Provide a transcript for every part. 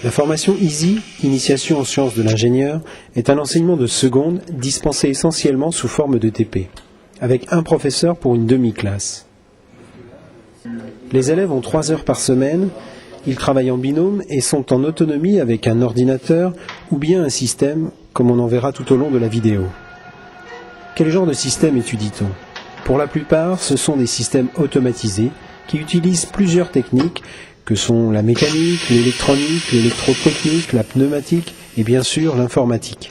La formation EASY, Initiation en sciences de l'ingénieur, est un enseignement de seconde dispensé essentiellement sous forme de TP, avec un professeur pour une demi-classe. Les élèves ont 3 heures par semaine, ils travaillent en binôme et sont en autonomie avec un ordinateur ou bien un système, comme on en verra tout au long de la vidéo. Quel genre de système étudie-t-on ? Pour la plupart, ce sont des systèmes automatisés qui utilisent plusieurs techniques que sont la mécanique, l'électronique, l'électrotechnique, la pneumatique et bien sûr l'informatique.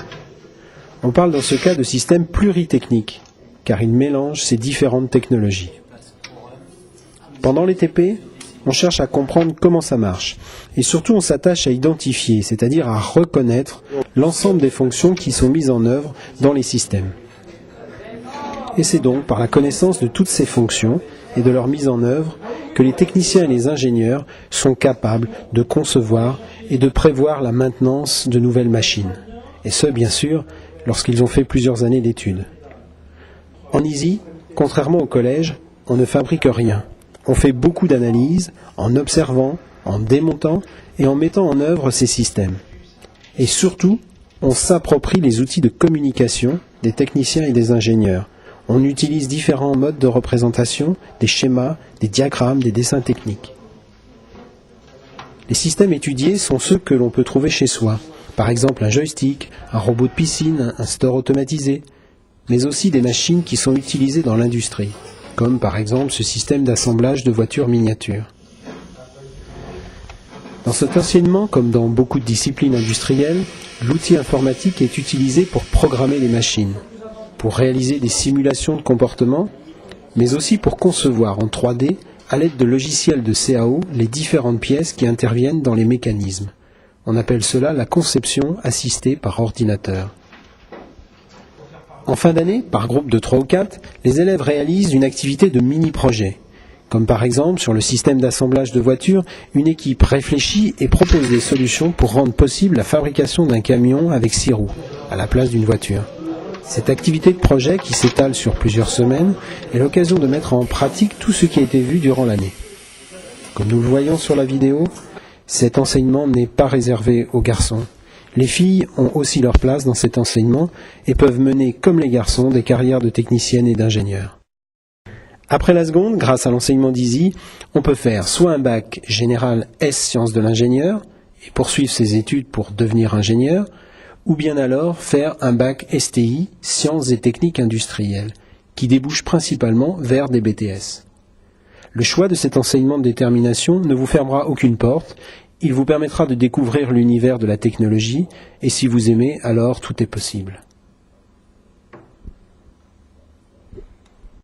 On parle dans ce cas de systèmes pluritechniques, car ils mélangent ces différentes technologies. Pendant les TP, on cherche à comprendre comment ça marche, et surtout on s'attache à identifier, c'est-à-dire à reconnaître l'ensemble des fonctions qui sont mises en œuvre dans les systèmes. Et c'est donc par la connaissance de toutes ces fonctions et de leur mise en œuvre que les techniciens et les ingénieurs sont capables de concevoir et de prévoir la maintenance de nouvelles machines. Et ce, bien sûr, lorsqu'ils ont fait plusieurs années d'études. En EASY, contrairement au collège, on ne fabrique rien. On fait beaucoup d'analyses en observant, en démontant et en mettant en œuvre ces systèmes. Et surtout, on s'approprie les outils de communication des techniciens et des ingénieurs. On utilise différents modes de représentation, des schémas, des diagrammes, des dessins techniques. Les systèmes étudiés sont ceux que l'on peut trouver chez soi. Par exemple un joystick, un robot de piscine, un store automatisé, mais aussi des machines qui sont utilisées dans l'industrie, comme par exemple ce système d'assemblage de voitures miniatures. Dans cet enseignement, comme dans beaucoup de disciplines industrielles, l'outil informatique est utilisé pour programmer les machines, pour réaliser des simulations de comportement, mais aussi pour concevoir en 3D, à l'aide de logiciels de CAO, les différentes pièces qui interviennent dans les mécanismes. On appelle cela la conception assistée par ordinateur. En fin d'année, par groupe de 3 ou 4, les élèves réalisent une activité de mini-projet. Comme par exemple, sur le système d'assemblage de voitures, une équipe réfléchit et propose des solutions pour rendre possible la fabrication d'un camion avec 6 roues, à la place d'une voiture. Cette activité de projet, qui s'étale sur plusieurs semaines, est l'occasion de mettre en pratique tout ce qui a été vu durant l'année. Comme nous le voyons sur la vidéo, cet enseignement n'est pas réservé aux garçons. Les filles ont aussi leur place dans cet enseignement et peuvent mener, comme les garçons, des carrières de techniciennes et d'ingénieurs. Après la seconde, grâce à l'enseignement d'EASY, on peut faire soit un bac général S sciences de l'ingénieur et poursuivre ses études pour devenir ingénieur, ou bien alors faire un bac STI, sciences et techniques industrielles, qui débouche principalement vers des BTS. Le choix de cet enseignement de détermination ne vous fermera aucune porte, il vous permettra de découvrir l'univers de la technologie, et si vous aimez, alors tout est possible.